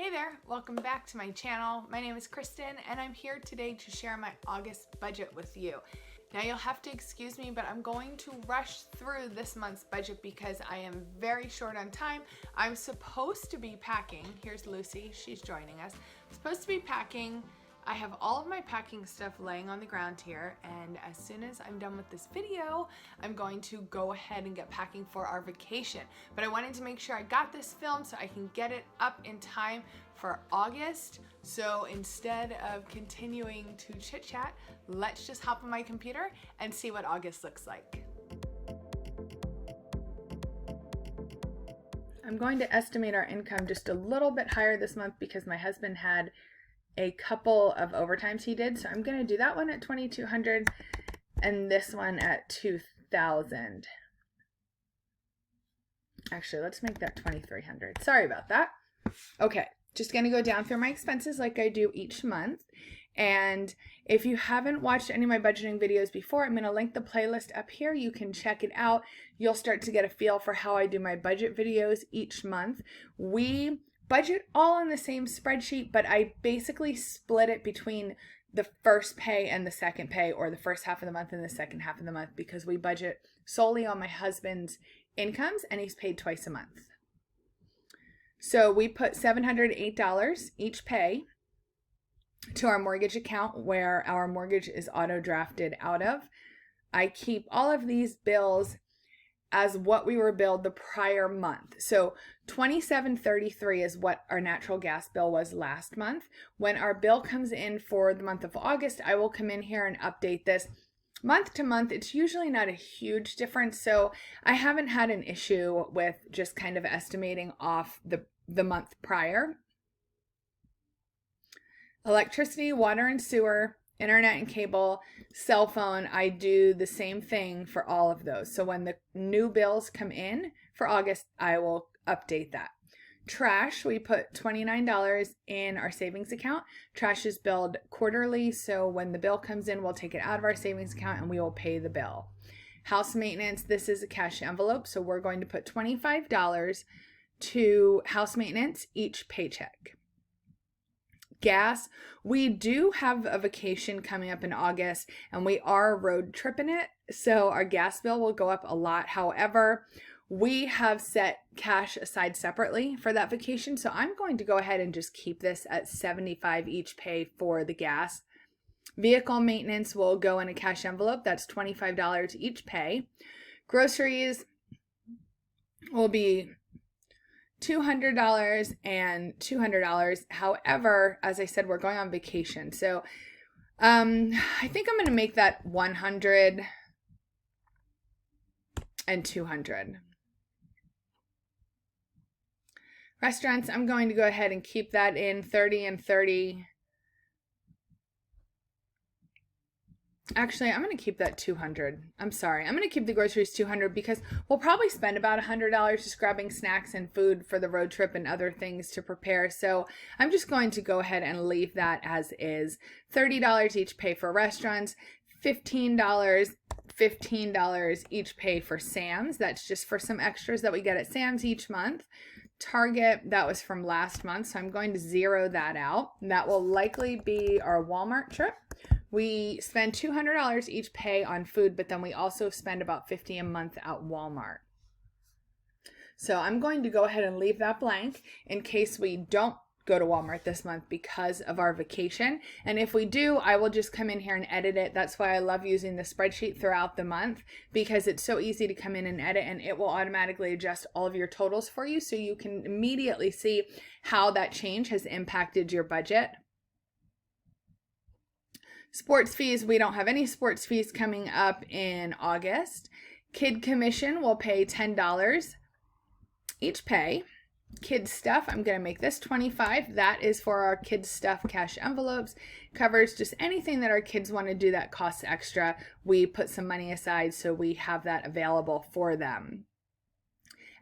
Hey there, welcome back to my channel. My name is Kristin and I'm here today to share my August budget with you. Now you'll have to excuse me, but I'm going to rush through this month's budget because I am very short on time. I'm supposed to be packing. Here's Lucy, she's joining us. I'm supposed to be packing. I have all of my packing stuff laying on the ground here, and as soon as I'm done with this video, I'm going to go ahead and get packing for our vacation. But I wanted to make sure I got this filmed so I can get it up in time for August. So instead of continuing to chit chat, let's just hop on my computer and see what August looks like. I'm going to estimate our income just a little bit higher this month because my husband had a couple of overtimes he did. So I'm going to do that one at $2,200 and this one at $2,000. Actually, let's make that $2,300. Sorry about that. Okay, just going to go down through my expenses like I do each month. And if you haven't watched any of my budgeting videos before, I'm going to link the playlist up here. You can check it out. You'll start to get a feel for how I do my budget videos each month. We budget all in the same spreadsheet, but I basically split it between the first pay and the second pay, or the first half of the month and the second half of the month, because we budget solely on my husband's incomes and he's paid twice a month. So we put $708 each pay to our mortgage account where our mortgage is auto drafted out of. I keep all of these bills as what we were billed the prior month. So $27.33 is what our natural gas bill was last month. When our bill comes in for the month of August, I will come in here and update this. Month to month, it's usually not a huge difference, so I haven't had an issue with just kind of estimating off the month prior. Electricity, water and sewer, internet and cable, cell phone, I do the same thing for all of those. So when the new bills come in for August, I will update that. Trash, we put $29 in our savings account. Trash is billed quarterly, so when the bill comes in, we'll take it out of our savings account and we will pay the bill. House maintenance, this is a cash envelope, so we're going to put $25 to house maintenance each paycheck. Gas, we do have a vacation coming up in August and we are road tripping it, so our gas bill will go up a lot. However, we have set cash aside separately for that vacation, so I'm going to go ahead and just keep this at $75 each pay for the gas. Vehicle maintenance will go in a cash envelope, that's $25 each pay. Groceries will be $200 and $200. However, as I said, we're going on vacation. So I think I'm going to make that $100 and $200. Restaurants, I'm going to go ahead and keep that in $30 and $30. Actually, I'm going to keep that $200. I'm sorry. I'm going to keep the groceries $200 because we'll probably spend about $100 just grabbing snacks and food for the road trip and other things to prepare. So I'm just going to go ahead and leave that as is. $30 each pay for restaurants, $15 each pay for Sam's. That's just for some extras that we get at Sam's each month. Target, that was from last month, so I'm going to zero that out. That will likely be our Walmart trip. We spend $200 each pay on food, but then we also spend about $50 a month at Walmart. So I'm going to go ahead and leave that blank in case we don't go to Walmart this month because of our vacation. And if we do, I will just come in here and edit it. That's why I love using the spreadsheet throughout the month, because it's so easy to come in and edit and it will automatically adjust all of your totals for you so you can immediately see how that change has impacted your budget. Sports fees, we don't have any sports fees coming up in August. Kid commission will pay $10 each pay. Kids stuff, I'm going to make this $25. That is for our kids stuff cash envelopes. Covers just anything that our kids want to do that costs extra. We put some money aside so we have that available for them.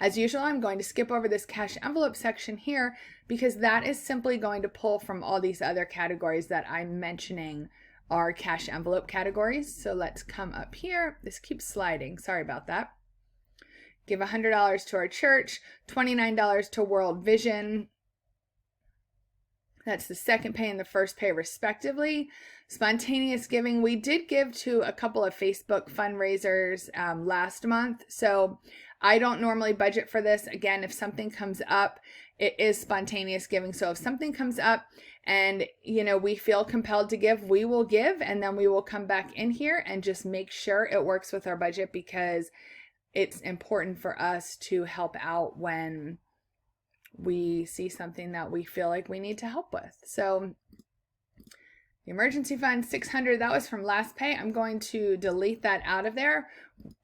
As usual, I'm going to skip over this cash envelope section here because that is simply going to pull from all these other categories that I'm mentioning are cash envelope categories. So let's come up here. This keeps sliding. Sorry about that. Give $100 to our church, $29 to World Vision, That's the second pay and the first pay respectively. Spontaneous giving, we did give to a couple of Facebook fundraisers last month. So I don't normally budget for this. Again, if something comes up, it is spontaneous giving. So if something comes up and, we feel compelled to give, we will give, and then we will come back in here and just make sure it works with our budget, because it's important for us to help out when we see something that we feel like we need to help with. So the emergency fund, $600, that was from last pay. I'm going to delete that out of there.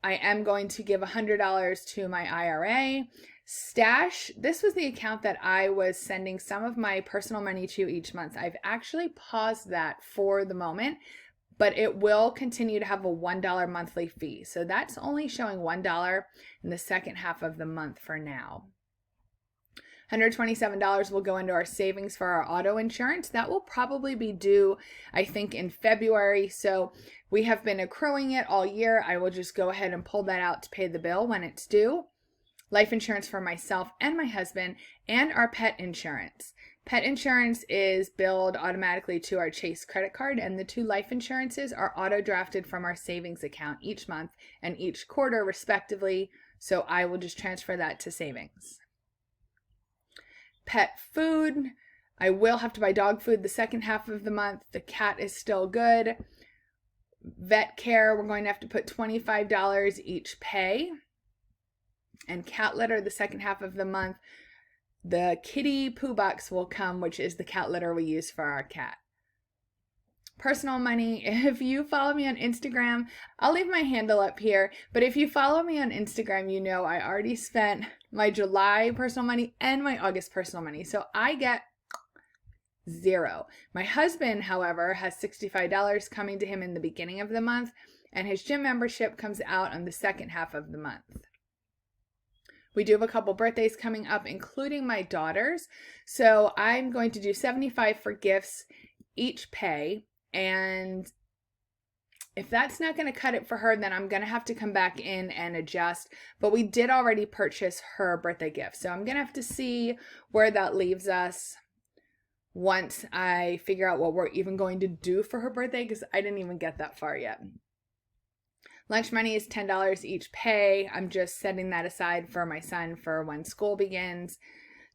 I am going to give $100 to my IRA. Stash, this was the account that I was sending some of my personal money to each month. I've actually paused that for the moment, but it will continue to have a $1 monthly fee. So that's only showing $1 in the second half of the month for now. $127 will go into our savings for our auto insurance. That will probably be due, I think, in February. So we have been accruing it all year. I will just go ahead and pull that out to pay the bill when it's due. Life insurance for myself and my husband, and our pet insurance. Pet insurance is billed automatically to our Chase credit card, and the two life insurances are auto drafted from our savings account each month and each quarter respectively. So I will just transfer that to savings. Pet food, I will have to buy dog food the second half of the month. The cat is still good. Vet care, we're going to have to put $25 each pay. And cat litter the second half of the month. The kitty poo box will come, which is the cat litter we use for our cat. Personal money, if you follow me on Instagram, I'll leave my handle up here, but if you follow me on Instagram, you know I already spent my July personal money and my August personal money, so I get $0. My husband, however, has $65 coming to him in the beginning of the month, and his gym membership comes out on the second half of the month. We do have a couple birthdays coming up, including my daughter's, so I'm going to do $75 for gifts each pay. And if that's not going to cut it for her, then I'm going to have to come back in and adjust. But we did already purchase her birthday gift. So I'm going to have to see where that leaves us once I figure out what we're even going to do for her birthday, because I didn't even get that far yet. Lunch money is $10 each pay. I'm just setting that aside for my son for when school begins.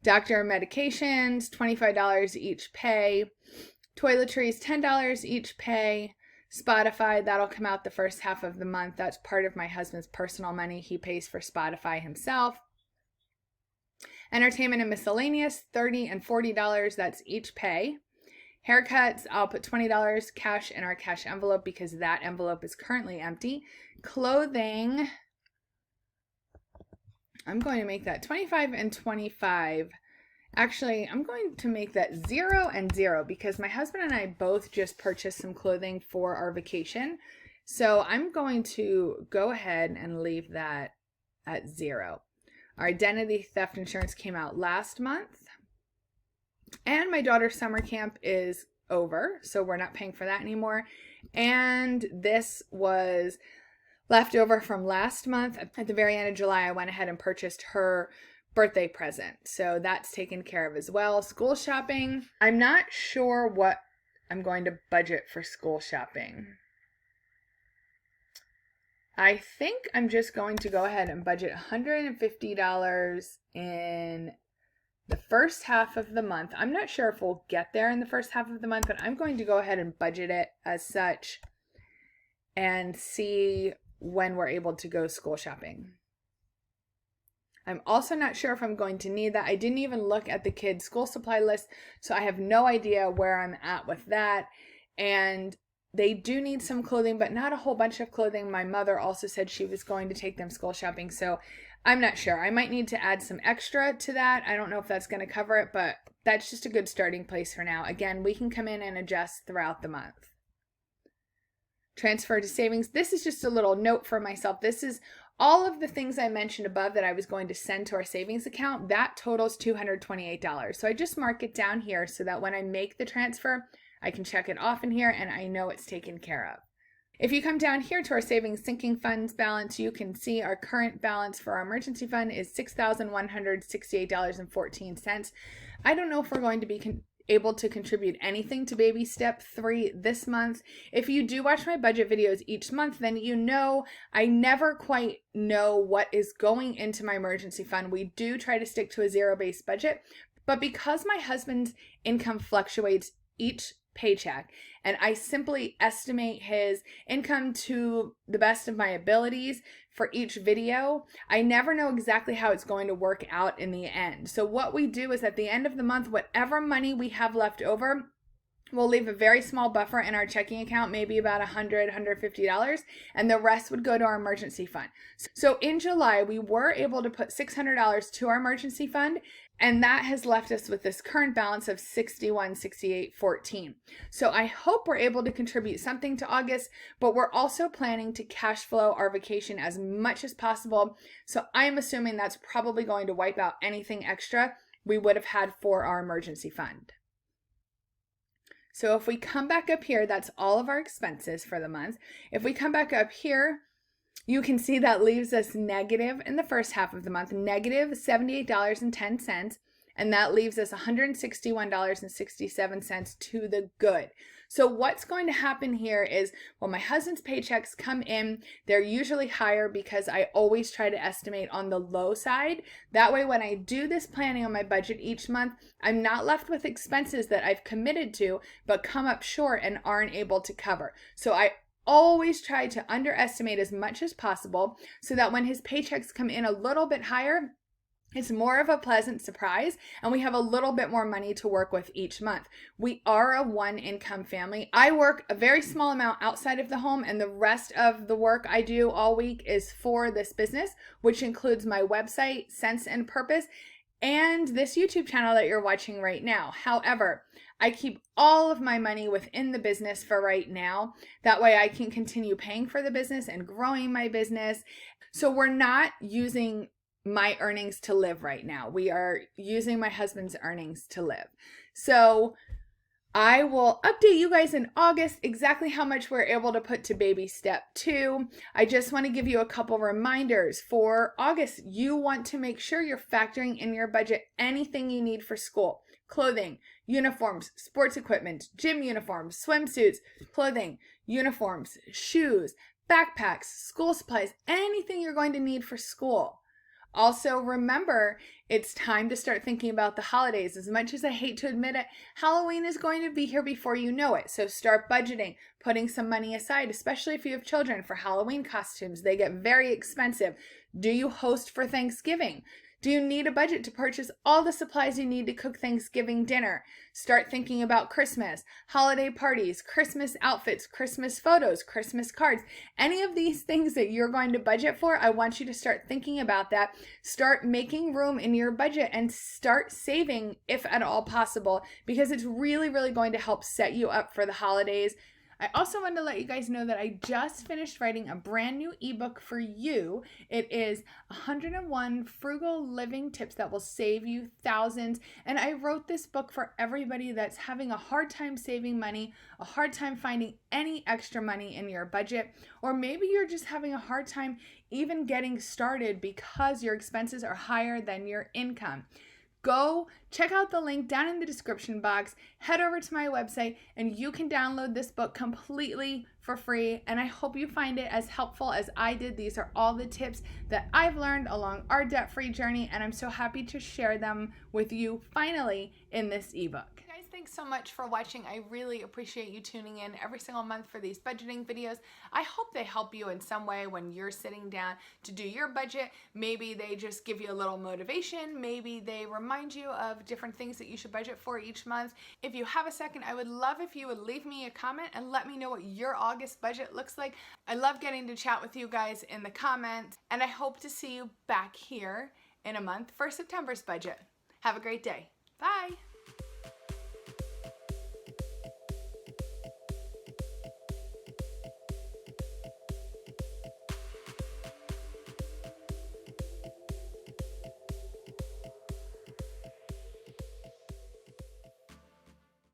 Doctor medications, $25 each pay. Toiletries, $10 each pay. Spotify, that'll come out the first half of the month. That's part of my husband's personal money. He pays for Spotify himself. Entertainment and miscellaneous, $30 and $40, that's each pay. Haircuts, I'll put $20 cash in our cash envelope because that envelope is currently empty. Clothing, I'm going to make that $25 and $25. Actually, I'm going to make that $0 and $0 because my husband and I both just purchased some clothing for our vacation. So I'm going to go ahead and leave that at $0. Our identity theft insurance came out last month. And my daughter's summer camp is over, so we're not paying for that anymore. And this was left over from last month. At the very end of July, I went ahead and purchased her birthday present. So that's taken care of as well. School shopping. I'm not sure what I'm going to budget for school shopping. I think I'm just going to go ahead and budget $150 in the first half of the month. I'm not sure if we'll get there in the first half of the month, but I'm going to go ahead and budget it as such and see when we're able to go school shopping. I'm also not sure if I'm going to need that. I didn't even look at the kids' school supply list, so I have no idea where I'm at with that. And they do need some clothing, but not a whole bunch of clothing. My mother also said she was going to take them school shopping, so I'm not sure. I might need to add some extra to that. I don't know if that's going to cover it, but that's just a good starting place for now. Again, we can come in and adjust throughout the month. Transfer to savings. This is just a little note for myself. This is all of the things I mentioned above that I was going to send to our savings account. That totals $228. So I just mark it down here so that when I make the transfer, I can check it off in here and I know it's taken care of. If you come down here to our savings sinking funds balance, you can see our current balance for our emergency fund is $6,168.14. I don't know if we're going to be able to contribute anything to baby step 3 this month. If you do watch my budget videos each month, then you know I never quite know what is going into my emergency fund. We do try to stick to a zero-based budget, but because my husband's income fluctuates each paycheck and I simply estimate his income to the best of my abilities for each video, I never know exactly how it's going to work out in the end. So what we do is at the end of the month, whatever money we have left over, we'll leave a very small buffer in our checking account, maybe about $100, $150, and the rest would go to our emergency fund. So in July, we were able to put $600 to our emergency fund, and that has left us with this current balance of $61.68.14. So I hope we're able to contribute something to August, but we're also planning to cash flow our vacation as much as possible. So I'm assuming that's probably going to wipe out anything extra we would have had for our emergency fund. So if we come back up here, that's all of our expenses for the month. If we come back up here, you can see that leaves us negative in the first half of the month, negative $78.10, and that leaves us $161.67 to the good. So what's going to happen here is when my husband's paychecks come in, they're usually higher because I always try to estimate on the low side. That way, when I do this planning on my budget each month, I'm not left with expenses that I've committed to, but come up short and aren't able to cover. So I always try to underestimate as much as possible so that when his paychecks come in a little bit higher, it's more of a pleasant surprise and we have a little bit more money to work with each month. We are a one-income family. I work a very small amount outside of the home, and the rest of the work I do all week is for this business, which includes my website, Sense and Purpose, and this YouTube channel that you're watching right now. However, I keep all of my money within the business for right now. That way I can continue paying for the business and growing my business. So we're not using my earnings to live right now. We are using my husband's earnings to live. So I will update you guys in August exactly how much we're able to put to baby step 2. I just want to give you a couple reminders. For August, you want to make sure you're factoring in your budget anything you need for school. Clothing, uniforms, sports equipment, gym uniforms, swimsuits, clothing, uniforms, shoes, backpacks, school supplies, anything you're going to need for school. Also, remember, it's time to start thinking about the holidays. As much as I hate to admit it, Halloween is going to be here before you know it. So start budgeting, putting some money aside, especially if you have children, for Halloween costumes. They get very expensive. Do you host for Thanksgiving? Do you need a budget to purchase all the supplies you need to cook Thanksgiving dinner? Start thinking about Christmas, holiday parties, Christmas outfits, Christmas photos, Christmas cards. Any of these things that you're going to budget for, I want you to start thinking about that. Start making room in your budget and start saving if at all possible, because it's really, really going to help set you up for the holidays. I also wanted to let you guys know that I just finished writing a brand new ebook for you. It is 101 frugal living tips that will save you thousands. And I wrote this book for everybody that's having a hard time saving money, a hard time finding any extra money in your budget, or maybe you're just having a hard time even getting started because your expenses are higher than your income. Go check out the link down in the description box, head over to my website, and you can download this book completely for free. And I hope you find it as helpful as I did. These are all the tips that I've learned along our debt-free journey, and I'm so happy to share them with you finally in this ebook. Guys, thanks so much for watching. I really appreciate you tuning in every single month for these budgeting videos. I hope they help you in some way when you're sitting down to do your budget. Maybe they just give you a little motivation. Maybe they remind you of different things that you should budget for each month. If you have a second, I would love if you would leave me a comment and let me know what your August budget looks like. I love getting to chat with you guys in the comments, and I hope to see you back here in a month for September's budget. Have a great day. Bye.